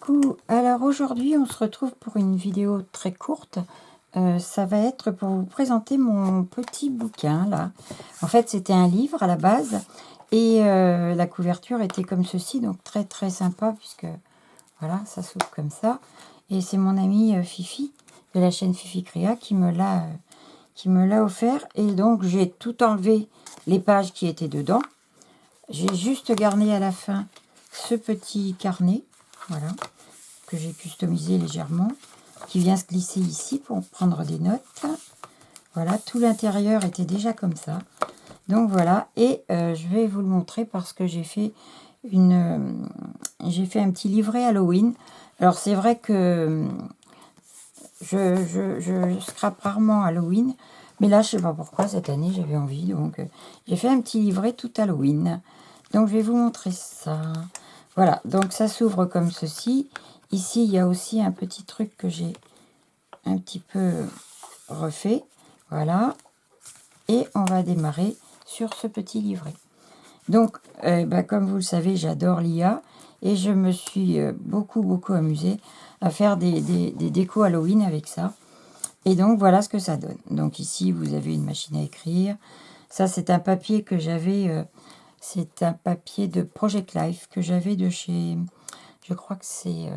Coucou, alors aujourd'hui on se retrouve pour une vidéo très courte. Ça va être pour vous présenter mon petit bouquin là. En fait c'était un livre à la base et la couverture était comme ceci, donc très très sympa puisque voilà, ça s'ouvre comme ça. Et c'est mon amie Fifi de la chaîne Fifi Créa qui me l'a offert, et donc j'ai tout enlevé les pages qui étaient dedans. J'ai juste gardé à la fin ce petit carnet, voilà, que j'ai customisé légèrement, qui vient se glisser ici pour prendre des notes. Voilà, tout l'intérieur était déjà comme ça. Donc voilà, et je vais vous le montrer parce que j'ai fait un petit livret Halloween. Alors c'est vrai que je scrape rarement Halloween, mais là je sais pas pourquoi cette année j'avais envie, donc j'ai fait un petit livret tout Halloween. Donc je vais vous montrer ça. Voilà, donc ça s'ouvre comme ceci. Ici il y a aussi un petit truc que j'ai un petit peu refait. Voilà, et on va démarrer sur ce petit livret. Donc comme vous le savez, j'adore l'IA et je me suis beaucoup amusée à faire des décos Halloween avec ça. Et donc voilà ce que ça donne. Donc ici vous avez une machine à écrire. Ça c'est un papier que j'avais, c'est un papier de Project Life que j'avais de chez, je crois que c'est,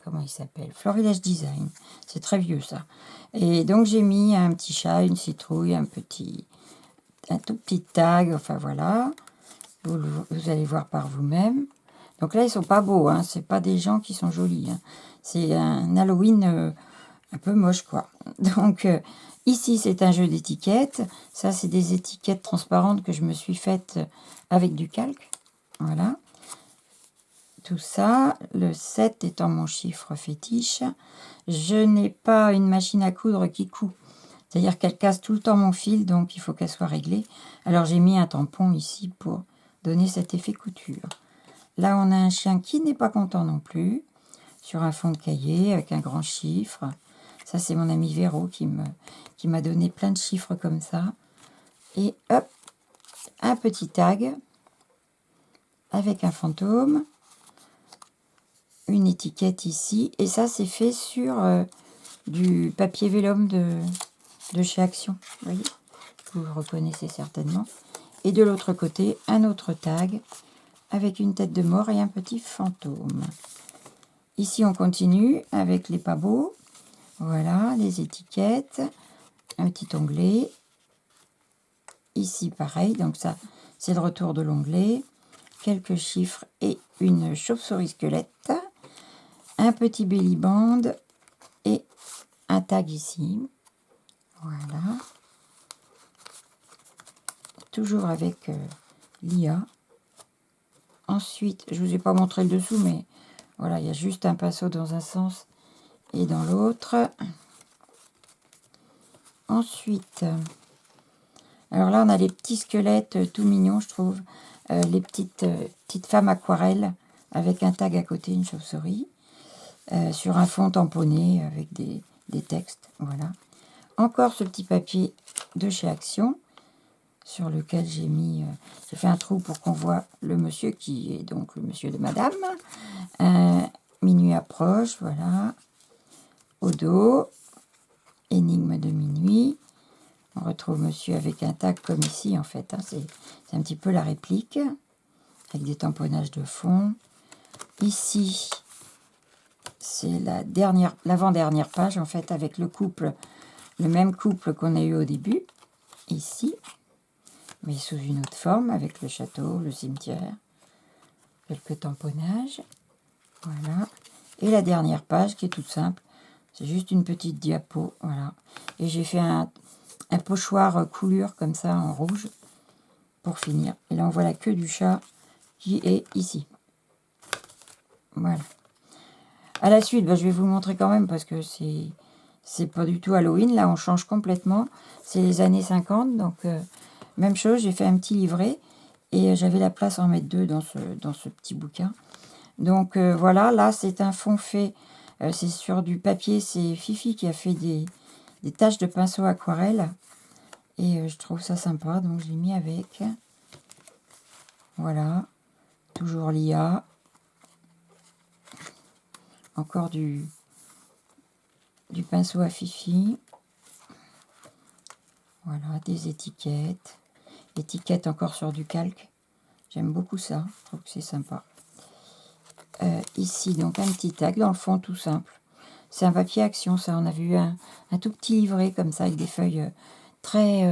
comment il s'appelle, Florilège Design. C'est très vieux ça. Et donc j'ai mis un petit chat, une citrouille, un tout petit tag, enfin voilà. Vous allez voir par vous-même. Donc là, ils sont pas beaux, hein. C'est pas des gens qui sont jolis, hein. C'est un Halloween un peu moche, quoi. Donc ici, c'est un jeu d'étiquettes. Ça, c'est des étiquettes transparentes que je me suis faites avec du calque. Voilà. Tout ça, le 7 étant mon chiffre fétiche. Je n'ai pas une machine à coudre qui coud. C'est-à-dire qu'elle casse tout le temps mon fil, donc il faut qu'elle soit réglée. Alors j'ai mis un tampon ici pour donner cet effet couture. Là, on a un chien qui n'est pas content non plus, sur un fond de cahier avec un grand chiffre. Ça, c'est mon ami Véro qui m'a donné plein de chiffres comme ça. Et hop, un petit tag avec un fantôme, une étiquette ici. Et ça, c'est fait sur du papier vélum de chez Action. Vous voyez, vous le reconnaissez certainement. Et de l'autre côté, un autre tag avec une tête de mort et un petit fantôme. Ici, on continue avec les pas beaux. Voilà, les étiquettes. Un petit onglet. Ici, pareil. Donc ça, c'est le retour de l'onglet. Quelques chiffres et une chauve-souris squelette. Un petit belly band et un tag ici. Voilà. Toujours avec l'IA. Ensuite, je ne vous ai pas montré le dessous, mais voilà, il y a juste un pinceau dans un sens et dans l'autre. Ensuite, alors là, on a les petits squelettes tout mignons, je trouve. Les petites femmes aquarelles avec un tag à côté, une chauve-souris. Sur un fond tamponné avec des textes. Voilà. Encore ce petit papier de chez Action sur lequel j'ai fait un trou pour qu'on voit le monsieur qui est donc le monsieur de madame. Minuit approche, voilà. Au dos, énigme de minuit. On retrouve monsieur avec un tag comme ici en fait, hein. C'est un petit peu la réplique avec des tamponnages de fond. Ici, c'est l'avant-dernière page en fait avec le même couple qu'on a eu au début. Ici, mais sous une autre forme avec le château, le cimetière, quelques tamponnages. Voilà. Et la dernière page qui est toute simple. C'est juste une petite diapo. Voilà. Et j'ai fait un pochoir coulure comme ça en rouge pour finir. Et là on voit la queue du chat qui est ici. Voilà. À la suite, je vais vous le montrer quand même parce que c'est pas du tout Halloween. Là on change complètement. C'est les années 50. Donc même chose, j'ai fait un petit livret. Et j'avais la place à en mettre deux dans ce petit bouquin. Donc voilà, là c'est un fond fait. C'est sur du papier. C'est Fifi qui a fait des taches de pinceau aquarelle. Et je trouve ça sympa, donc je l'ai mis avec. Voilà, toujours l'IA. encore du pinceau à Fifi. Voilà, des étiquettes. Étiquettes encore sur du calque. J'aime beaucoup ça, je trouve que c'est sympa. Ici, donc un petit tag dans le fond tout simple. C'est un papier action, ça. On a vu un tout petit livret comme ça, avec des feuilles très...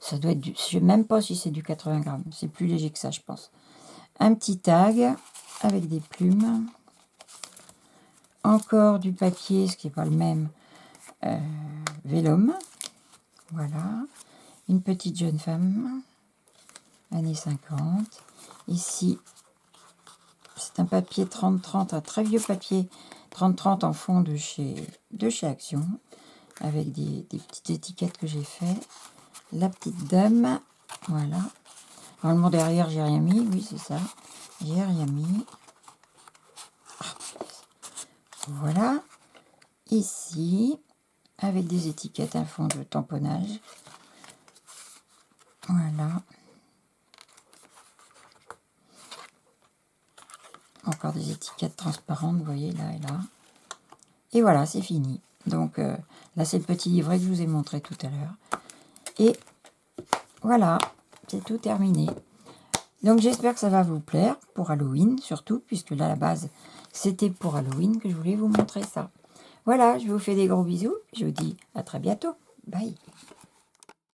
Ça doit être du... Je ne sais même pas si c'est du 80 grammes. C'est plus léger que ça, je pense. Un petit tag avec des plumes. Encore du papier, ce qui n'est pas le même. Vélum. Voilà. Une petite jeune femme. Années 50. Ici, c'est un papier 30-30, un très vieux papier 30-30 en fond de chez Action. Avec des petites étiquettes que j'ai fait. La petite dame. Voilà. Normalement derrière j'ai rien mis, oui c'est ça, j'ai rien mis. Voilà, ici, avec des étiquettes, un fond de tamponnage. Voilà. Encore des étiquettes transparentes, vous voyez, là et là. Et voilà, c'est fini. Donc là c'est le petit livret que je vous ai montré tout à l'heure. Et voilà, c'est tout terminé. Donc j'espère que ça va vous plaire pour Halloween surtout, puisque là à la base c'était pour Halloween que je voulais vous montrer ça. Voilà, je vous fais des gros bisous, je vous dis à très bientôt. Bye.